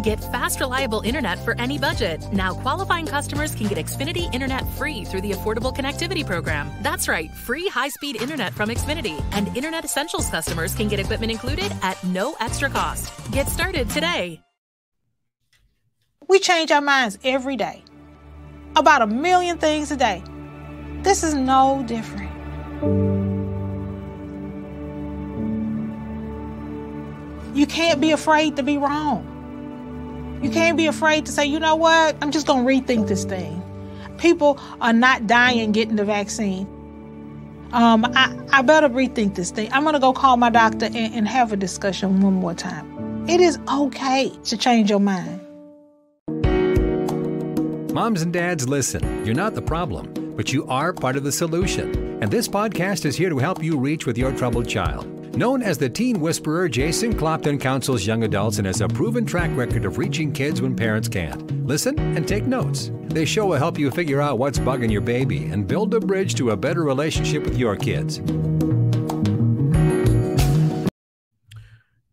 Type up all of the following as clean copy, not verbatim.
Get fast, reliable internet for any budget. Now qualifying customers can get Xfinity Internet free through the Affordable Connectivity Program. That's right, free high-speed internet from Xfinity. And Internet Essentials customers can get equipment included at no extra cost. Get started today. We change our minds every day. About 1 million things a day. This is no different. You can't be afraid to be wrong. You can't be afraid to say, you know what, I'm just going to rethink this thing. People are not dying getting the vaccine. I better rethink this thing. I'm going to go call my doctor and have a discussion one more time. It is okay to change your mind. Moms and dads, listen. You're not the problem, but you are part of the solution. And this podcast is here to help you reach with your troubled child. Known as the Teen Whisperer, Jason Clopton counsels young adults and has a proven track record of reaching kids when parents can't. Listen and take notes. This show will help you figure out what's bugging your baby and build a bridge to a better relationship with your kids.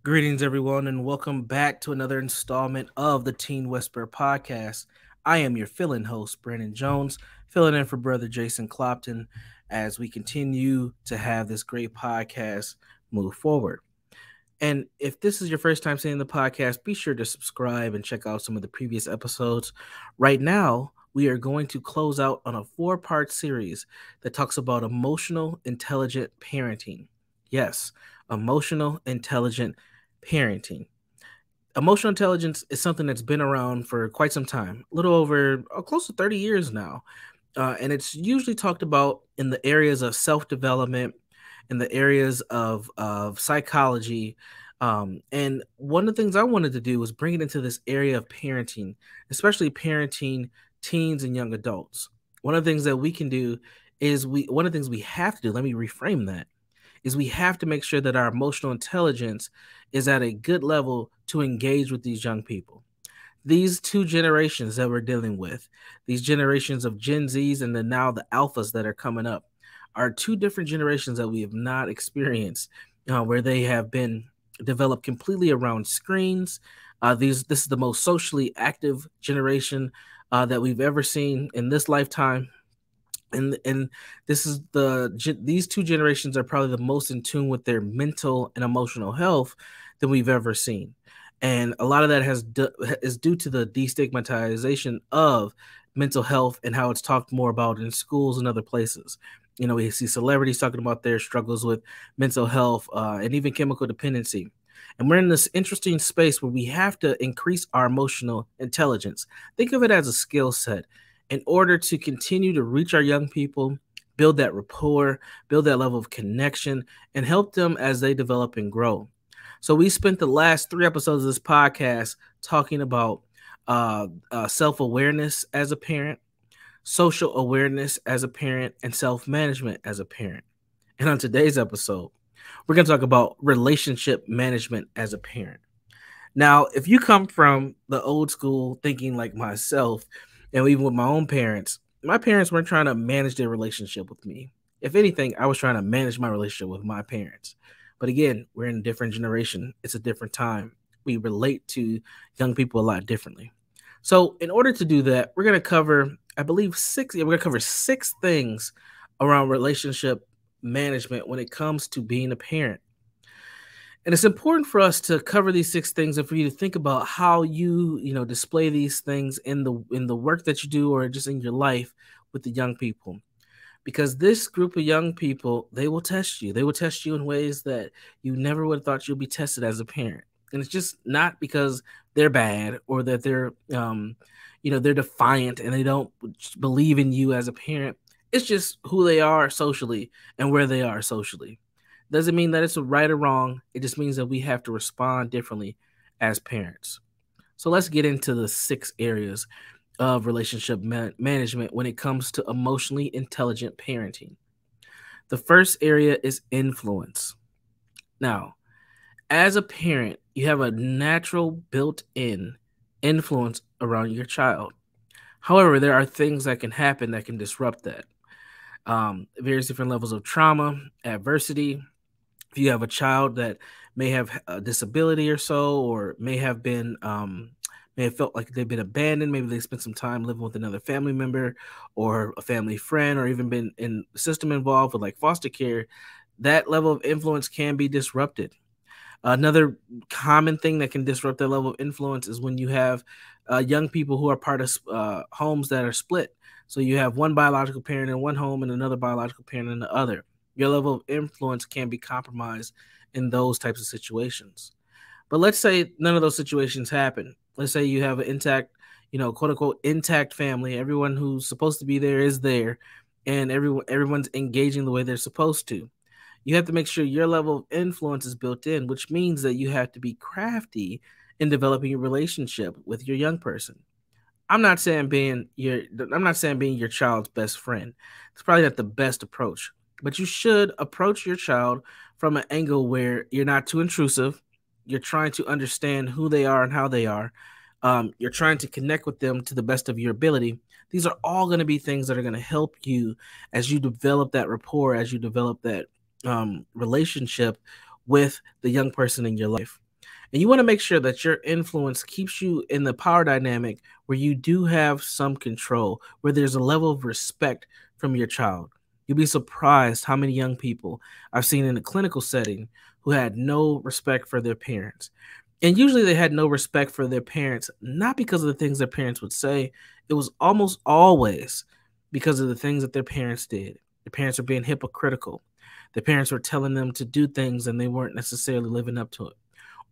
Greetings, everyone, and welcome back to another installment of the Teen Whisperer podcast. I am your fill-in host, Brandon Jones, filling in for Brother Jason Clopton as we continue to have this great podcast move forward. And if this is your first time seeing the podcast, be sure to subscribe and check out some of the previous episodes. Right now, we are going to close out on a 4-part series that talks about emotional, intelligent parenting. Yes, emotional, intelligent parenting. Emotional intelligence is something that's been around for quite some time, a little over close to 30 years now. And it's usually talked about in the areas of self-development, in the areas of psychology. And one of the things I wanted to do was bring it into this area of parenting, especially parenting teens and young adults. One of the things that we can do is one of the things we have to do, let me reframe that, is we have to make sure that our emotional intelligence is at a good level to engage with these young people. These two generations that we're dealing with, these generations of Gen Zs and then now the Alphas that are coming up, are two different generations that we have not experienced, where they have been developed completely around screens. This is the most socially active generation that we've ever seen in this lifetime. And this is these two generations are probably the most in tune with their mental and emotional health than we've ever seen. And a lot of that is due to the destigmatization of mental health and how it's talked more about in schools and other places. You know, we see celebrities talking about their struggles with mental health and even chemical dependency. And we're in this interesting space where we have to increase our emotional intelligence. Think of it as a skill set in order to continue to reach our young people, build that rapport, build that level of connection, and help them as they develop and grow. So we spent the last 3 episodes of this podcast talking about self-awareness as a parent, social awareness as a parent, and self-management as a parent. And on today's episode, we're going to talk about relationship management as a parent. Now, if you come from the old school thinking like myself, and even with my own parents, my parents weren't trying to manage their relationship with me. If anything, I was trying to manage my relationship with my parents. But again, we're in a different generation. It's a different time. We relate to young people a lot differently. So in order to do that, we're going to cover, I believe, 6 things around relationship management when it comes to being a parent. And it's important for us to cover these 6 things and for you to think about how you display these things in the work that you do or just in your life with the young people. Because this group of young people, they will test you. They will test you in ways that you never would have thought you'll be tested as a parent. And it's just not because they're bad or that they're, they're defiant and they don't believe in you as a parent. It's just who they are socially and where they are socially. Doesn't mean that it's a right or wrong. It just means that we have to respond differently as parents. So let's get into the 6 areas of relationship management when it comes to emotionally intelligent parenting. The first area is influence. Now, as a parent, you have a natural built-in influence around your child. However, there are things that can happen that can disrupt that. Various different levels of trauma, adversity. If you have a child that may have a disability or so, or may have been may have felt like they've been abandoned. Maybe they spent some time living with another family member or a family friend, or even been in the system involved with like foster care. That level of influence can be disrupted. Another common thing that can disrupt that level of influence is when you have young people who are part of homes that are split. So you have one biological parent in one home and another biological parent in the other. Your level of influence can be compromised in those types of situations. But let's say none of those situations happen. Let's say you have an intact, quote unquote, intact family. Everyone who's supposed to be there is there, and everyone's engaging the way they're supposed to. You have to make sure your level of influence is built in, which means that you have to be crafty in developing a relationship with your young person. I'm not saying being your child's best friend. It's probably not the best approach, but you should approach your child from an angle where you're not too intrusive. You're trying to understand who they are and how they are. You're trying to connect with them to the best of your ability. These are all going to be things that are going to help you as you develop that rapport, as you develop that relationship with the young person in your life. And you want to make sure that your influence keeps you in the power dynamic where you do have some control, where there's a level of respect from your child. You'll be surprised how many young people I've seen in a clinical setting who had no respect for their parents. And usually they had no respect for their parents, not because of the things their parents would say. It was almost always because of the things that their parents did. Their parents were being hypocritical. Their parents were telling them to do things and they weren't necessarily living up to it.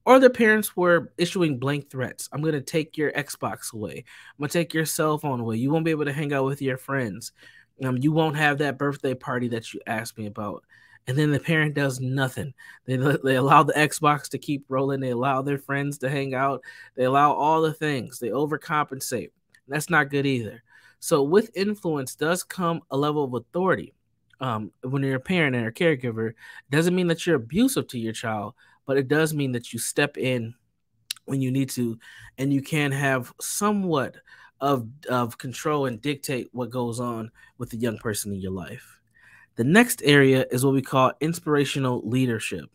Or their parents were issuing blank threats. I'm going to take your Xbox away. I'm going to take your cell phone away. You won't be able to hang out with your friends. You won't have that birthday party that you asked me about. And then the parent does nothing. They allow the Xbox to keep rolling. They allow their friends to hang out. They allow all the things. They overcompensate. That's not good either. So with influence does come a level of authority. When you're a parent and a caregiver, it doesn't mean that you're abusive to your child, but it does mean that you step in when you need to, and you can have somewhat of control and dictate what goes on with the young person in your life. The next area is what we call inspirational leadership.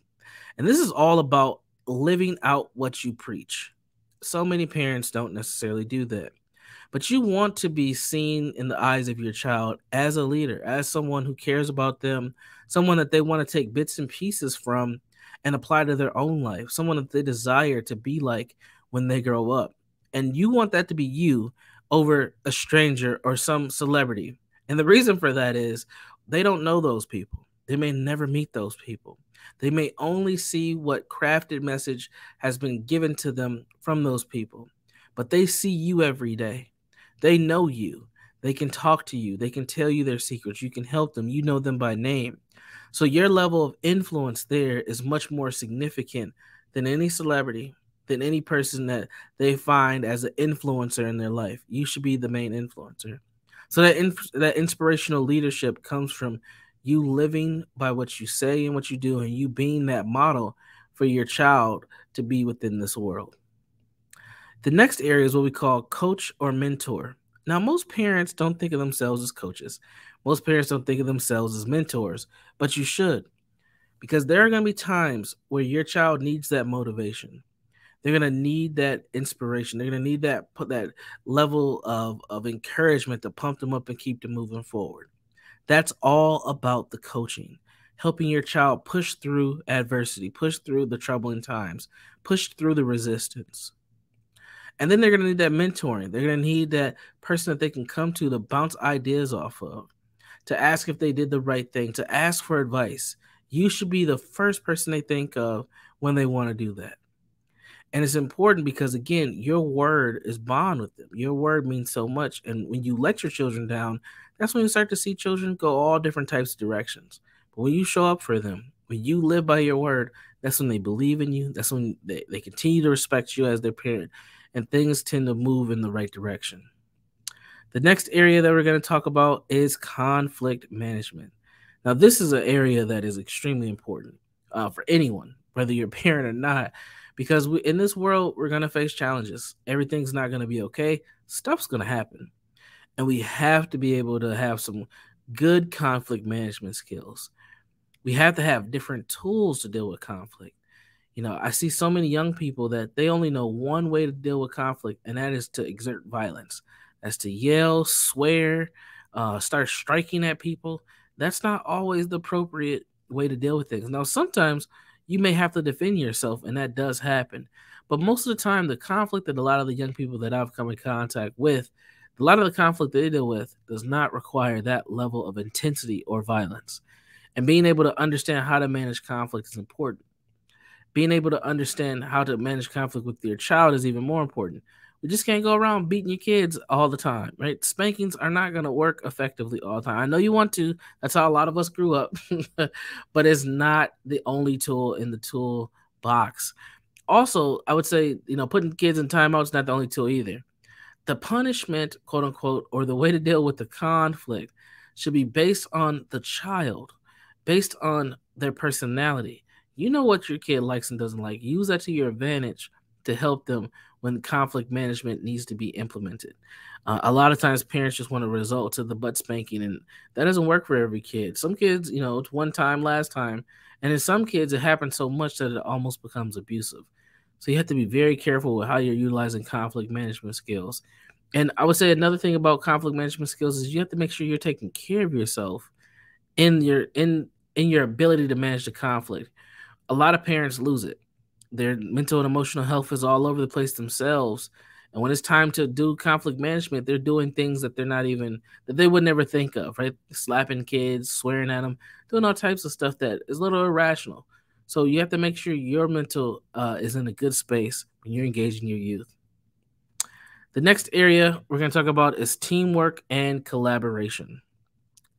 And this is all about living out what you preach. So many parents don't necessarily do that. But you want to be seen in the eyes of your child as a leader, as someone who cares about them, someone that they want to take bits and pieces from and apply to their own life, someone that they desire to be like when they grow up. And you want that to be you over a stranger or some celebrity. And the reason for that is they don't know those people. They may never meet those people. They may only see what crafted message has been given to them from those people. But they see you every day. They know you. They can talk to you. They can tell you their secrets. You can help them. You know them by name. So your level of influence there is much more significant than any celebrity, than any person that they find as an influencer in their life. You should be the main influencer. So that inspirational leadership comes from you living by what you say and what you do, and you being that model for your child to be within this world. The next area is what we call coach or mentor. Now, most parents don't think of themselves as coaches. Most parents don't think of themselves as mentors, but you should, because there are going to be times where your child needs that motivation. They're going to need that inspiration. They're going to need that level of encouragement to pump them up and keep them moving forward. That's all about the coaching, helping your child push through adversity, push through the troubling times, push through the resistance. And then they're going to need that mentoring. They're going to need that person that they can come to bounce ideas off of, to ask if they did the right thing, to ask for advice. You should be the first person they think of when they want to do that. And it's important because, again, your word is bond with them. Your word means so much. And when you let your children down, that's when you start to see children go all different types of directions. But when you show up for them, when you live by your word, that's when they believe in you. That's when they continue to respect you as their parent. And things tend to move in the right direction. The next area that we're going to talk about is conflict management. Now, this is an area that is extremely important for anyone, whether you're a parent or not, because in this world, we're going to face challenges. Everything's not going to be okay. Stuff's going to happen. And we have to be able to have some good conflict management skills. We have to have different tools to deal with conflict. I see so many young people that they only know one way to deal with conflict, and that is to exert violence. That's to yell, swear, start striking at people. That's not always the appropriate way to deal with things. Now, sometimes you may have to defend yourself, and that does happen. But most of the time, the conflict that a lot of the young people that I've come in contact with, a lot of the conflict they deal with does not require that level of intensity or violence. And being able to understand how to manage conflict is important. Being able to understand how to manage conflict with your child is even more important. We just can't go around beating your kids all the time, right? Spankings are not going to work effectively all the time. I know you want to. That's how a lot of us grew up, but it's not the only tool in the tool box. Also, I would say, putting kids in timeout is not the only tool either. The punishment, quote unquote, or the way to deal with the conflict should be based on the child, based on their personality. You know what your kid likes and doesn't like. Use that to your advantage to help them when conflict management needs to be implemented. A lot of times parents just want to resort to the butt spanking, and that doesn't work for every kid. Some kids, it's one time, last time. And in some kids, it happens so much that it almost becomes abusive. So you have to be very careful with how you're utilizing conflict management skills. And I would say another thing about conflict management skills is you have to make sure you're taking care of yourself in your ability to manage the conflict. A lot of parents lose it. Their mental and emotional health is all over the place themselves. And when it's time to do conflict management, they're doing things that that they would never think of, right? Slapping kids, swearing at them, doing all types of stuff that is a little irrational. So you have to make sure your mental is in a good space when you're engaging your youth. The next area we're going to talk about is teamwork and collaboration.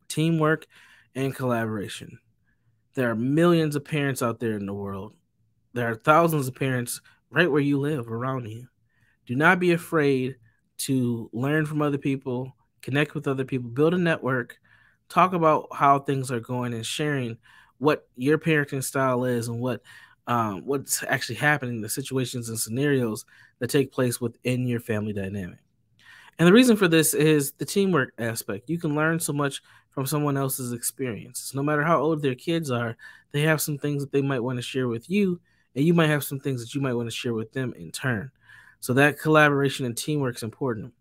Teamwork and collaboration. There are millions of parents out there in the world. There are thousands of parents right where you live, around you. Do not be afraid to learn from other people, connect with other people, build a network, talk about how things are going, and sharing what your parenting style is and what's actually happening, the situations and scenarios that take place within your family dynamic. And the reason for this is the teamwork aspect. You can learn so much from someone else's experiences. No matter how old their kids are, they have some things that they might want to share with you, and you might have some things that you might want to share with them in turn. So that collaboration and teamwork is important.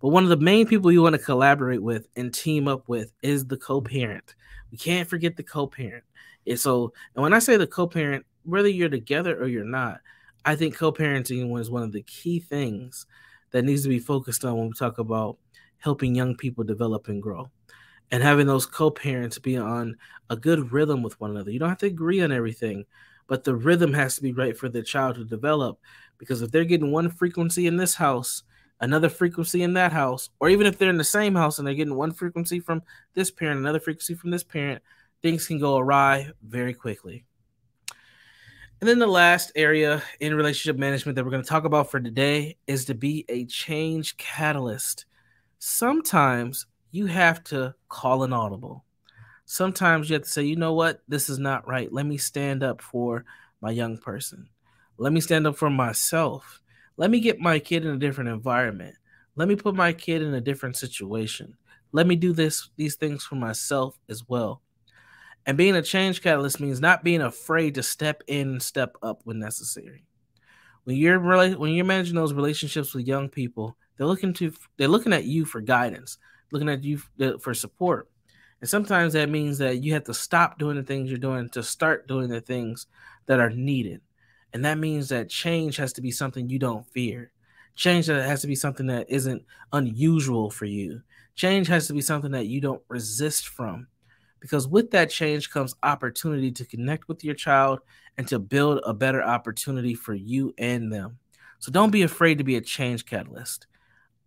But one of the main people you want to collaborate with and team up with is the co-parent. We can't forget the co-parent. And when I say the co-parent, whether you're together or you're not, I think co-parenting is one of the key things that needs to be focused on when we talk about helping young people develop and grow. And having those co-parents be on a good rhythm with one another. You don't have to agree on everything, but the rhythm has to be right for the child to develop. Because if they're getting one frequency in this house, another frequency in that house, or even if they're in the same house and they're getting one frequency from this parent, another frequency from this parent, things can go awry very quickly. And then the last area in relationship management that we're going to talk about for today is to be a change catalyst. Sometimes you have to call an audible. Sometimes you have to say, you know what, this is not right. Let me stand up for my young person. Let me stand up for myself. Let me get my kid in a different environment. Let me put my kid in a different situation. Let me do these things for myself as well. And being a change catalyst means not being afraid to step in and step up when necessary. When you're managing those relationships with young people, they're looking at you for guidance, looking at you for support. And sometimes that means that you have to stop doing the things you're doing to start doing the things that are needed. And that means that change has to be something you don't fear. Change that has to be something that isn't unusual for you. Change has to be something that you don't resist from. Because with that change comes opportunity to connect with your child and to build a better opportunity for you and them. So don't be afraid to be a change catalyst.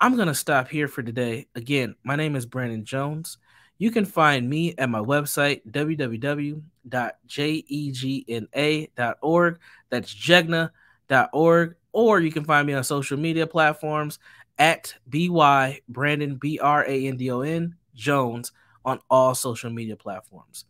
I'm going to stop here for today. Again, my name is Brandon Jones. You can find me at my website, www.jegna.org. That's jegna.org. Or you can find me on social media platforms at BYBrandon, BRANDON, Jones, on all social media platforms.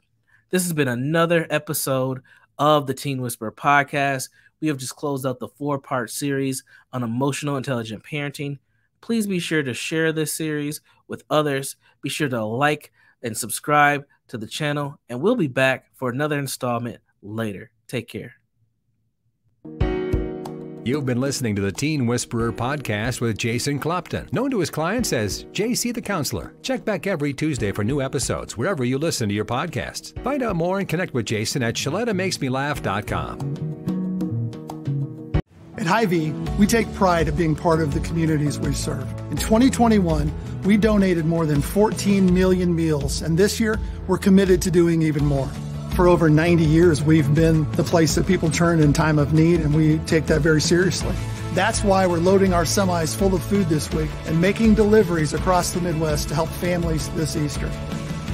This has been another episode of the Teen Whisperer podcast. We have just closed out the 4-part series on emotional intelligent parenting. Please be sure to share this series with others. Be sure to like and subscribe to the channel, and we'll be back for another installment later. Take care. You've been listening to the Teen Whisperer podcast with Jason Clopton, known to his clients as JC the Counselor. Check back every Tuesday for new episodes wherever you listen to your podcasts. Find out more and connect with Jason at ShalettaMakesMeLaugh.com. At Hy-Vee, we take pride in being part of the communities we serve. In 2021, we donated more than 14 million meals, and this year, we're committed to doing even more. For over 90 years, we've been the place that people turn in time of need, and we take that very seriously. That's why we're loading our semis full of food this week and making deliveries across the Midwest to help families this Easter.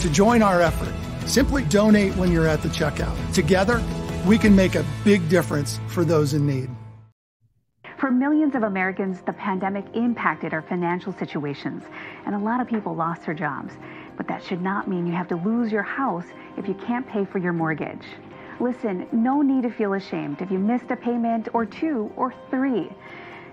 To join our effort, simply donate when you're at the checkout. Together, we can make a big difference for those in need. For millions of Americans, the pandemic impacted our financial situations, and a lot of people lost their jobs. But that should not mean you have to lose your house if you can't pay for your mortgage. Listen, no need to feel ashamed if you missed a payment or 2 or 3,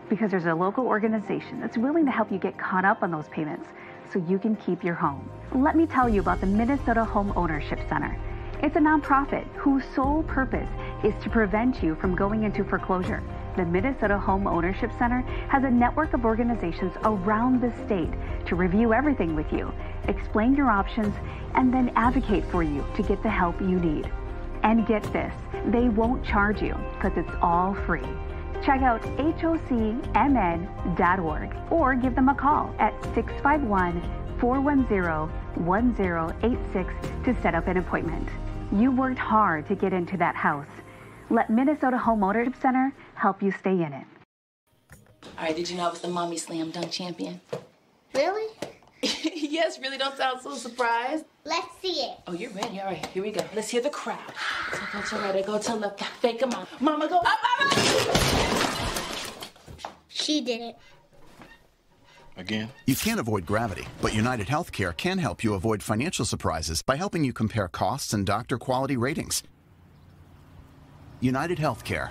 because there's a local organization that's willing to help you get caught up on those payments so you can keep your home. Let me tell you about the Minnesota Home Ownership Center. It's a nonprofit whose sole purpose is to prevent you from going into foreclosure. The Minnesota Home Ownership Center has a network of organizations around the state to review everything with you, explain your options, and then advocate for you to get the help you need. And get this, they won't charge you because it's all free. Check out hocmn.org or give them a call at 651-410-1086 to set up an appointment. You worked hard to get into that house. Let Minnesota Home Ownership Center help you stay in it. All right, did you know I was the Mommy Slam Dunk Champion? Really? Yes, really don't sound so surprised. Let's see it. Oh, you're ready. All right, here we go. Let's hear the crowd. So go to right, go to left, fake a mom. Mama, go up, mama! She did it. Again? You can't avoid gravity, but United Healthcare can help you avoid financial surprises by helping you compare costs and doctor quality ratings. United Healthcare.